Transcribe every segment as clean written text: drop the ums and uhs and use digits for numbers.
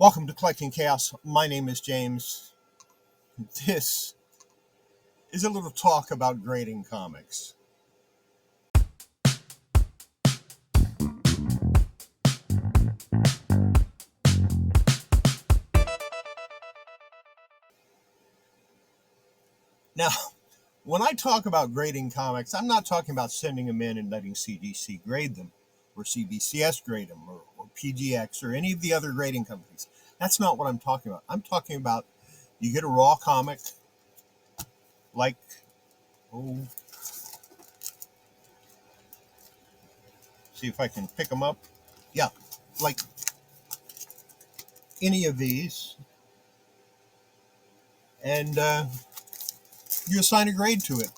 Welcome to Collecting Chaos. My name is James. This is a little talk about grading comics. Now, when I talk about grading comics, I'm not talking about sending them in and letting CDC grade them, or CBCS grade them, or PGX, or any of the other grading companies. That's not what I'm talking about. I'm talking about you get a raw comic, like, see if I can pick them up. Yeah, like any of these, and you assign a grade to it.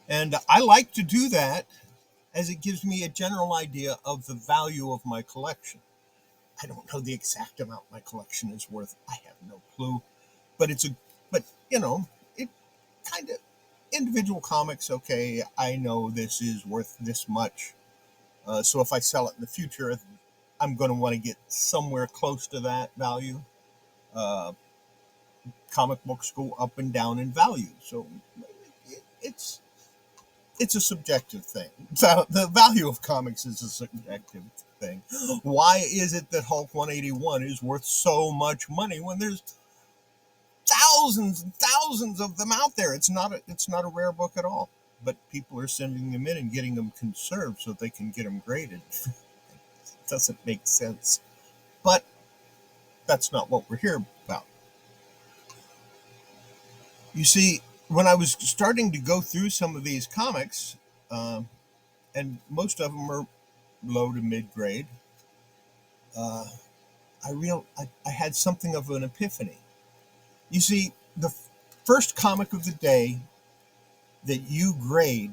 And I like to do that as it gives me a general idea of the value of my collection. I don't know the exact amount my collection is worth. I have no clue. But it kind of, individual comics, okay, I know this is worth this much. So if I sell it in the future, I'm going to want to get somewhere close to that value. Comic books go up and down in value. So it's a subjective thing. So the value of comics is a subjective thing. Why is it that Hulk 181 is worth so much money when there's thousands and thousands of them out there? It's not a rare book at all. But people are sending them in and getting them conserved so they can get them graded. It doesn't make sense. But that's not what we're here about. You see, when I was starting to go through some of these comics, and most of them are low to mid grade, I had something of an epiphany. You see, the first comic of the day that you grade,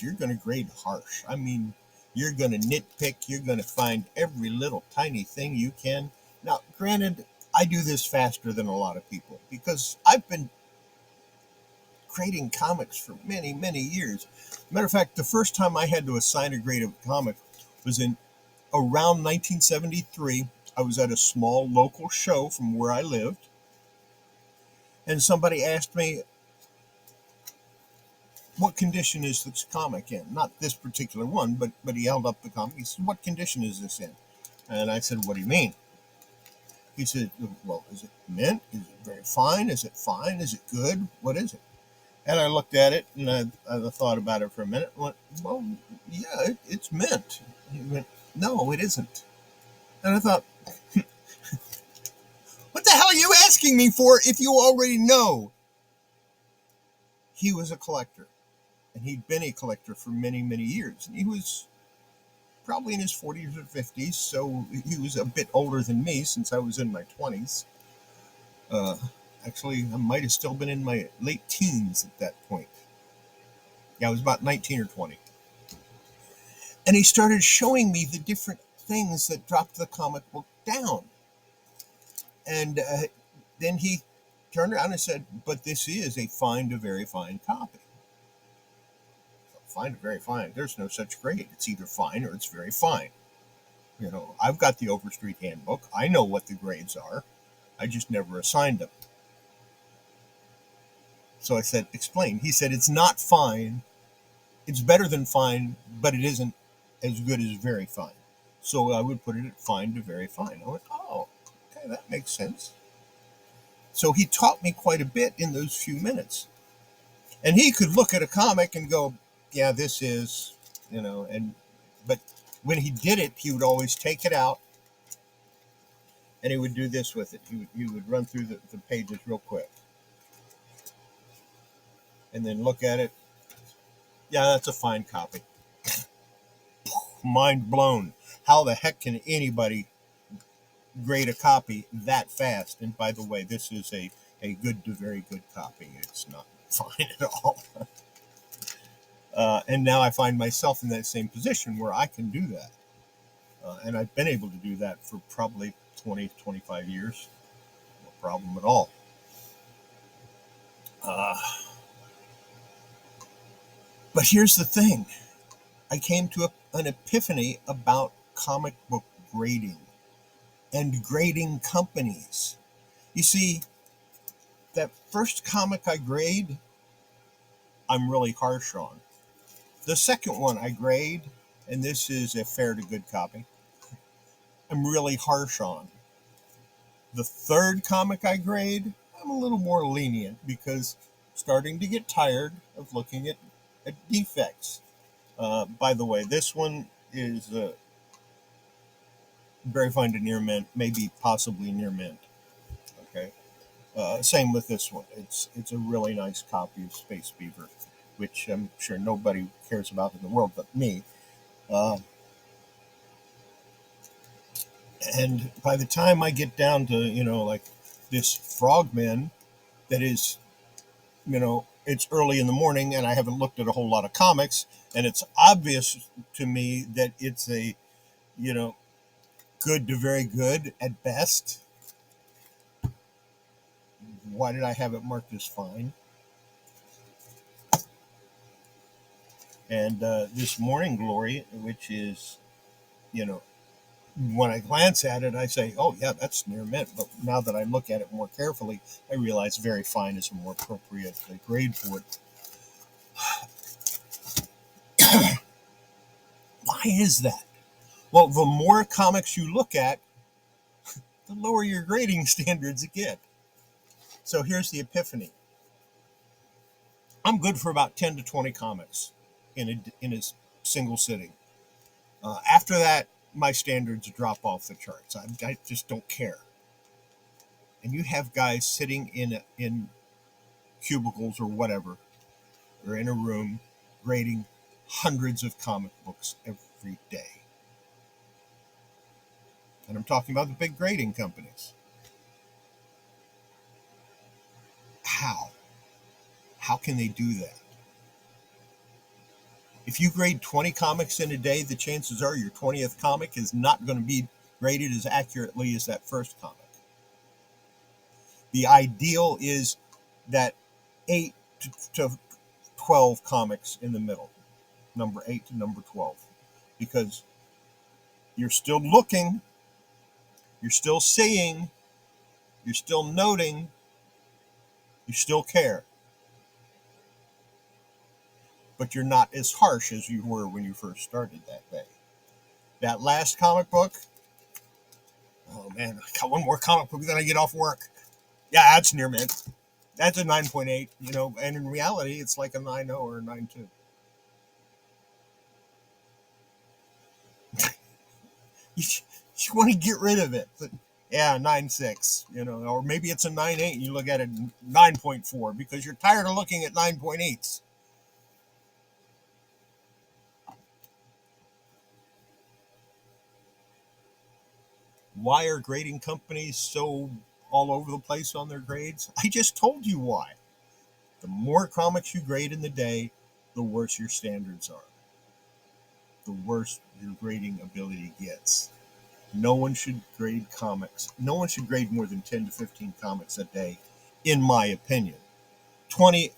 you're going to grade harsh. I mean, you're going to nitpick. You're going to find every little tiny thing you can. Now, granted, I do this faster than a lot of people because I've been grading comics for many, many years. Matter of fact, the first time I had to assign a grade of a comic was in around 1973. I was at a small local show from where I lived, and somebody asked me, what condition is this comic in? Not this particular one, but he held up the comic. He said, what condition is this in? And I said, what do you mean? He said, well, is it mint? Is it very fine? Is it fine? Is it good? What is it? And I looked at it, and I thought about it for a minute, and went, well, yeah, it's mint. He went, no, it isn't. And I thought, what the hell are you asking me for if you already know? He was a collector, and he'd been a collector for many, many years. And he was probably in his 40s or 50s, so he was a bit older than me since I was in my 20s. Actually, I might have still been in my late teens at that point. Yeah, I was about 19 or 20. And he started showing me the different things that dropped the comic book down. And then he turned around and said, but this is a fine to very fine copy. Fine to very fine. There's no such grade. It's either fine or it's very fine. You know, I've got the Overstreet Handbook. I know what the grades are. I just never assigned them. So I said, explain. He said, it's not fine. It's better than fine, but it isn't as good as very fine. So I would put it at fine to very fine. I went, oh, okay, that makes sense. So he taught me quite a bit in those few minutes. And he could look at a comic and go, yeah, this is, but when he did it, he would always take it out and he would do this with it. He would run through the pages real quick and then look at it. Yeah, that's a fine copy. Mind blown. How the heck can anybody grade a copy that fast? And by the way, this is a good to very good copy. It's not fine at all. And now I find myself in that same position where I can do that. And I've been able to do that for probably 20, 25 years. No problem at all. But here's the thing. I came to an epiphany about comic book grading and grading companies. You see, that first comic I grade, I'm really harsh on. The second one I grade, and this is a fair to good copy, I'm really harsh on. The third comic I grade, I'm a little more lenient because I'm starting to get tired of looking at defects. By the way, this one is very fine to near mint, maybe possibly near mint. Okay. Same with this one. It's a really nice copy of Space Beaver, which I'm sure nobody cares about in the world but me. Uh, and by the time I get down to like this Frogman, that is it's early in the morning and I haven't looked at a whole lot of comics, and it's obvious to me that it's a you know good to very good at best. Why did I have it marked as fine? And this Morning Glory, which is, you know, when I glance at it, I say, oh, yeah, that's near mint. But now that I look at it more carefully, I realize very fine is a more appropriate grade for it. Why is that? Well, the more comics you look at, the lower your grading standards get. So here's the epiphany. I'm good for about 10 to 20 comics in a single sitting. After that, my standards drop off the charts. I just don't care. And you have guys sitting in cubicles or whatever, or in a room, grading hundreds of comic books every day. And I'm talking about the big grading companies. How? How can they do that? If you grade 20 comics in a day, the chances are your 20th comic is not going to be graded as accurately as that first comic. The ideal is that 8 to 12 comics in the middle, number 8 to number 12, because you're still looking, you're still seeing, you're still noting, you still care, but you're not as harsh as you were when you first started that day. That last comic book, oh man, I got one more comic book, then I get off work. Yeah, that's near mint. That's a 9.8, and in reality, it's like a 9.0 or a 9.2. you, you want to get rid of it. But yeah, 9.6, or maybe it's a 9.8 and you look at it 9.4 because you're tired of looking at 9.8s. Why are grading companies so all over the place on their grades? I just told you why. The more comics you grade in the day, the worse your standards are. The worse your grading ability gets. No one should grade comics. No one should grade more than 10 to 15 comics a day, in my opinion. 20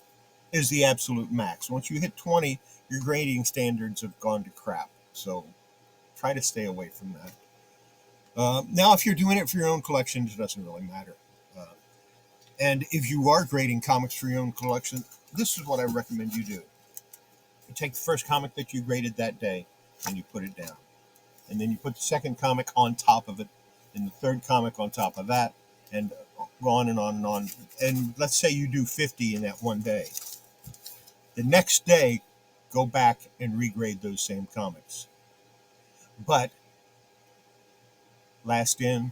is the absolute max. Once you hit 20, your grading standards have gone to crap. So try to stay away from that. Now, if you're doing it for your own collection, it doesn't really matter. Uh, and if you are grading comics for your own collection, this is what I recommend you do. You take the first comic that you graded that day and you put it down. And then you put the second comic on top of it, and the third comic on top of that, and on and on and on. And let's say you do 50 in that one day. The next day, go back and regrade those same comics. But last in,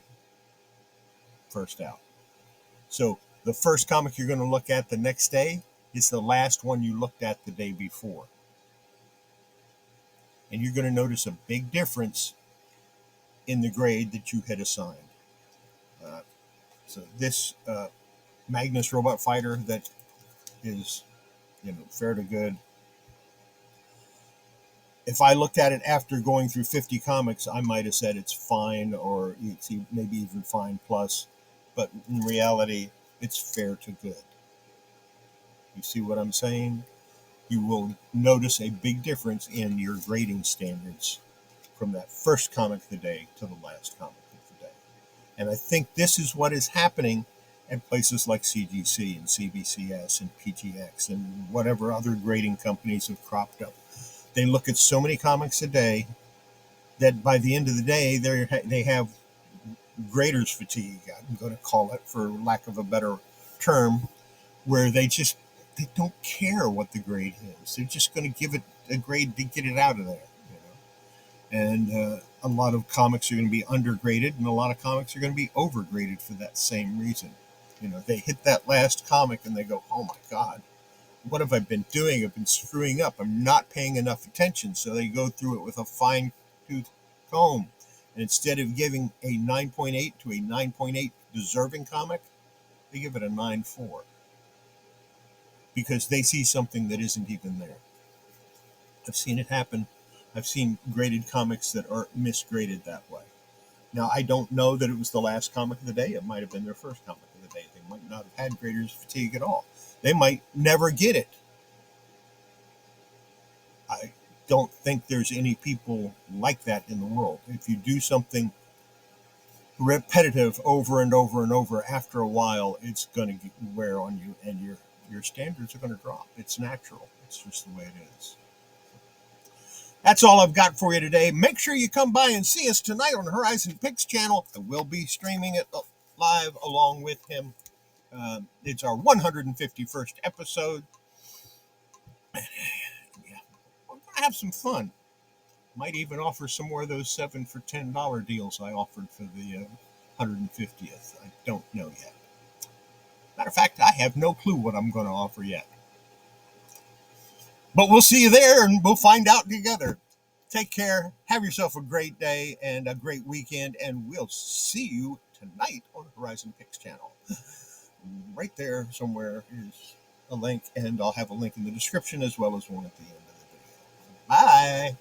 first out. So the first comic you're going to look at the next day is the last one you looked at the day before. And you're going to notice a big difference in the grade that you had assigned. So this Magnus Robot Fighter that is, fair to good. If I looked at it after going through 50 comics, I might have said it's fine, or it's maybe even fine plus. But in reality, it's fair to good. You see what I'm saying? You will notice a big difference in your grading standards from that first comic of the day to the last comic of the day. And I think this is what is happening at places like CGC and CBCS and PTX and whatever other grading companies have cropped up. They look at so many comics a day that by the end of the day, they have graders fatigue, I'm going to call it for lack of a better term, where they don't care what the grade is. They're just going to give it a grade to get it out of there. And a lot of comics are going to be undergraded, and a lot of comics are going to be overgraded for that same reason. They hit that last comic and they go, oh my God, what have I been doing? I've been screwing up. I'm not paying enough attention. So they go through it with a fine tooth comb. And instead of giving a 9.8 to a 9.8 deserving comic, they give it a 9.4 because they see something that isn't even there. I've seen it happen. I've seen graded comics that are misgraded that way. Now, I don't know that it was the last comic of the day. It might have been their first comic of the day. They might not have had graders fatigue at all. They might never get it. I don't think there's any people like that in the world. If you do something repetitive over and over and over, after a while, it's going to wear on you, and your standards are going to drop. It's natural. It's just the way it is. That's all I've got for you today. Make sure you come by and see us tonight on Horizon Picks channel. We'll be streaming it live along with him. It's our 151st episode. Yeah, we're going to have some fun. Might even offer some more of those 7 for $10 deals I offered for the 150th. I don't know yet. Matter of fact, I have no clue what I'm going to offer yet. But we'll see you there, and we'll find out together. Take care. Have yourself a great day and a great weekend, and we'll see you tonight on Horizon Picks channel. Right there somewhere is a link, and I'll have a link in the description as well as one at the end of the video. Bye.